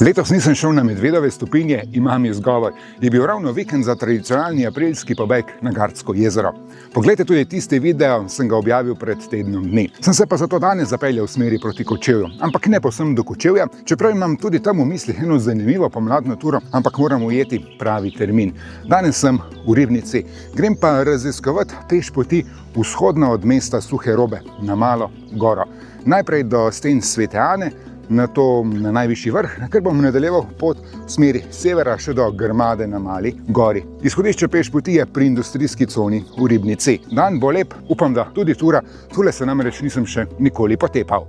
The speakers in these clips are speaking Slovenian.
Letos nisem šel na Medvedove stopinje, imam izgovor. Je bil ravno vikend za tradicionalni aprilski pobeg na Gardsko jezero. Poglejte tudi tisti video, sem ga objavil pred tednom dni. Sem se pa zato danes zapeljal v smeri proti Kočevju, ampak ne povsem do Kočevja, čeprav imam tudi tam v mislih eno zanimivo pomladno turo, ampak moram ujeti pravi termin. Danes sem v Ribnici, grem pa raziskovati peš poti vzhodno od mesta Suhe Robe na Malo goro. Najprej do sten Svete Ane, nato na najvišji vrh, ker bom nadaljeval pot v smeri severa še do Grmade na Mali gori. Izhodišče peš poti je pri industrijski coni v Ribnici. Dan bo lep, upam, da tudi tura. Tule se namreč nisem še nikoli potepal.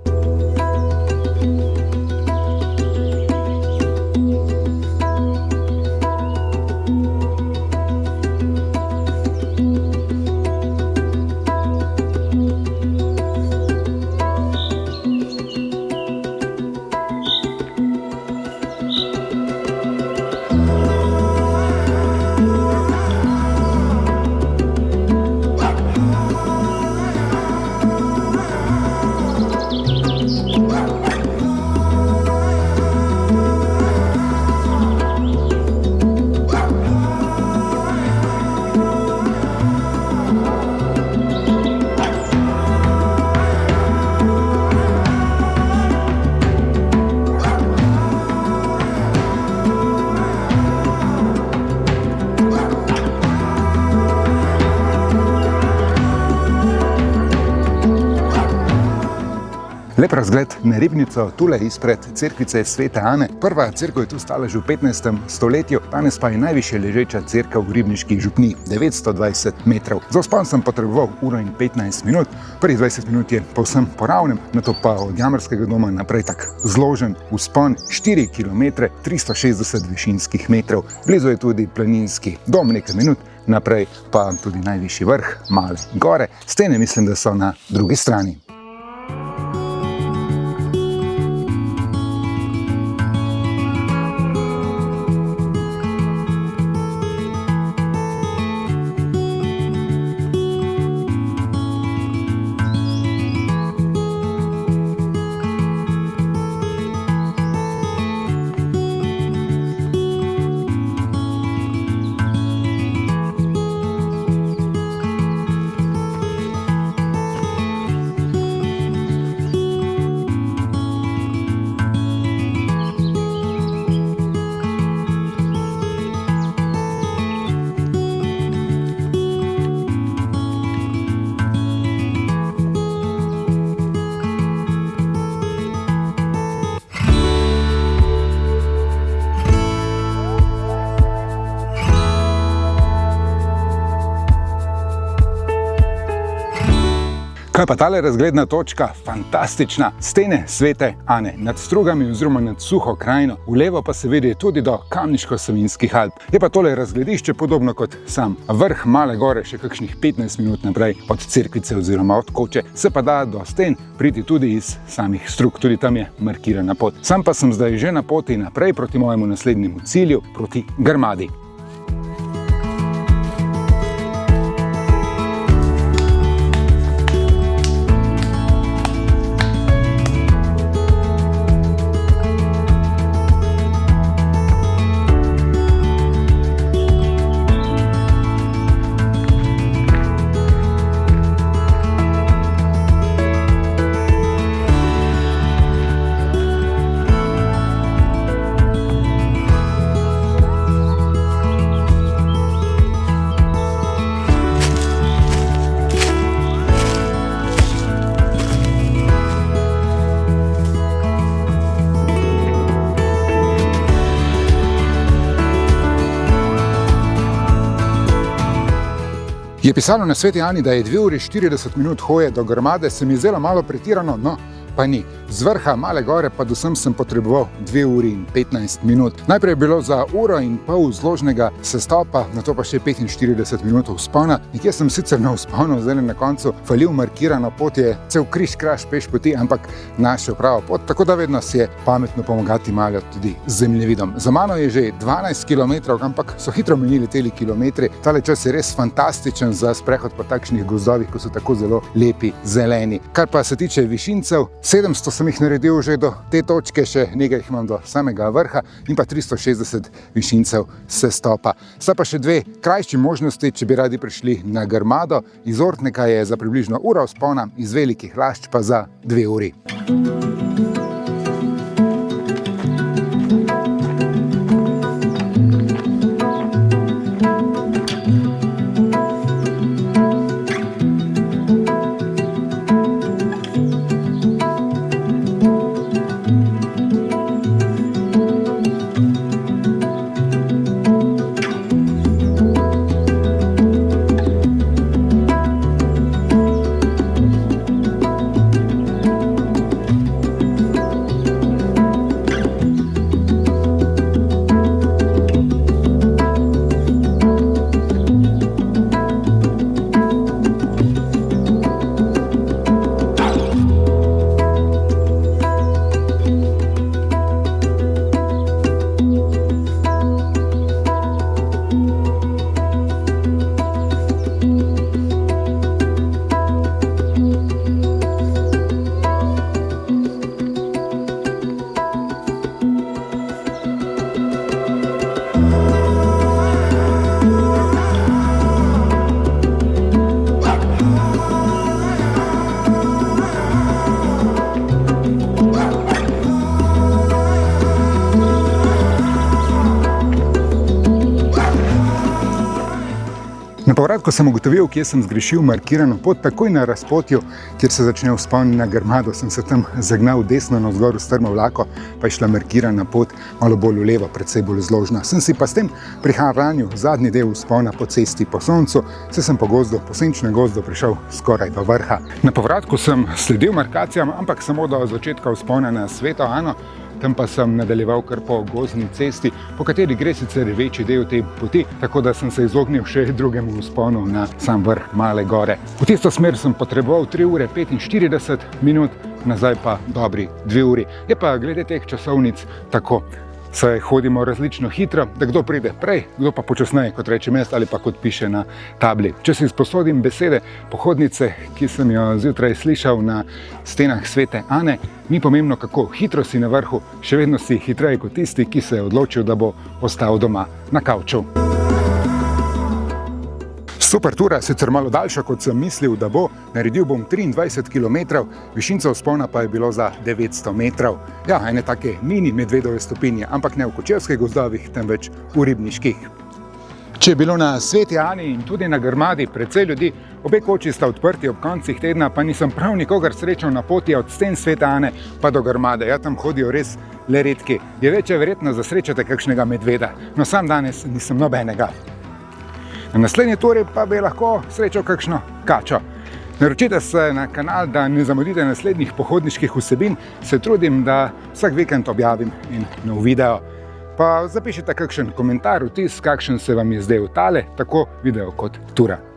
Lep razgled na Ribnico, tule izpred cerkvice Svete Ane. Prva cerkev je tu stala že v 15. stoletju, danes pa je najvišje ležeča cerkev v ribniški župniji, 920 metrov. Za vzpon sem potreboval 1 in 15 minut, prvih 20 minut je povsem po ravnem, nato pa od Jamarskega doma naprej tak zložen vzpon, 4 km, 360 višinskih metrov. Blizu je tudi planinski dom, nekaj minut, naprej pa tudi najvišji vrh Male gore. Stene mislim, da so na drugi strani. Kaj pa tale razgledna točka? Fantastična! Stene Svete Ane nad Strugami oziroma nad Suho krajino, v levo pa se vidi tudi do Kamniško-Savinjskih Alp. Je pa tole razgledišče podobno kot sam vrh Male gore, še kakšnih 15 minut naprej od cerkvice oziroma od Koče. Se pa da do sten priti tudi iz samih Strug, tudi tam je markirana pot. Sam pa sem zdaj že na poti naprej proti mojemu naslednjemu cilju, proti Grmadi. Je pisalo na Sveti Ani, da je 2 uri 40 minut hoje do Grmade, se mi je zdelo malo pretirano, no, pa ni. Z vrha Male gore pa do sem potreboval 2 uri in 15 minut. Najprej je bilo za 1,5 ure zložnega sestopa, nato pa še 45 minut vzpona. Nekje sem sicer na vzponu, zdaj na koncu falil markirano pot, je cel križ kraž peš poti, ampak našel pravo pot, tako da vedno si je pametno pomagati malo tudi z zemljevidom. Za mano je že 12 km, ampak so hitro menili teli kilometri. Tale čas je res fantastičen za sprehod po takšnih gozdovih, ko so tako zelo lepi, zeleni. Kar pa se tiče višincev, 700 sem jih naredil že do te točke, še nekaj jih imam do samega vrha in pa 360 višincev sestopa. Sta pa še 2 krajši možnosti, če bi radi prišli na Grmado. Iz Ortneka je za približno uro vzpona, iz Velikih Lašč pa za 2 uri. Na povratku sem ugotovil, kje sem zgrešil markirano pot, takoj na razpotju, kjer se začne vzpon na Grmado, sem se tam zagnal desno navzgor v strmo vlako, pa je šla markirana pot malo bolj v levo, predvsej bolj zložna. Sem si pa s tem prihranil zadnji del vzpona po cesti po soncu, se sem po gozdu, po senčnem gozdu prišel skoraj do vrha. Na povratku sem sledil markacijam, ampak samo do začetka vzpona na Sveto Ano. Tam pa sem nadaljeval kar po gozdni cesti, po kateri gre sicer večji del te poti, tako da sem se izognil še drugemu vzponu na sam vrh Male gore. V tisto smer sem potreboval 3 ure 45 minut, nazaj pa dobri 2 uri. Je pa glede teh časovnic tako, saj hodimo različno hitro, da kdo pride prej, kdo pa počasneje, kot reče mest ali pa kot piše na tabli. Če si sposodim besede pohodnice, ki sem jo zjutraj slišal na stenah Svete Ane, ni pomembno, kako hitro si na vrhu, še vedno si hitreje kot tisti, ki se je odločil, da bo ostal doma na kavču. Super tura, sicer malo daljša, kot sem mislil, da bo. Naredil bom 23 km, višinca vzpona pa je bilo za 900 metrov. Ja, ene take mini medvedove stopinje, ampak ne v Kočevskih gozdovih, temveč v Ribniških. Če je bilo na Sveti Ani in tudi na Grmadi precej ljudi, obe koči sta odprti ob koncih tedna, pa nisem prav nikogar srečal na poti od sten Svete Ane pa do Grmade. Ja, tam hodijo res le redki. Je večja verjetnost, da srečate kakšnega medveda, no sam danes nisem nobenega. Na naslednji turi pa bi lahko srečal kakšno kačo. Naročite se na kanal, da ne zamudite naslednjih pohodniških vsebin. Se trudim, da vsak vikend objavim en nov video. Pa zapišite kakšen komentar, vtis, kakšen se vam je zdel tale, tako video kot tura.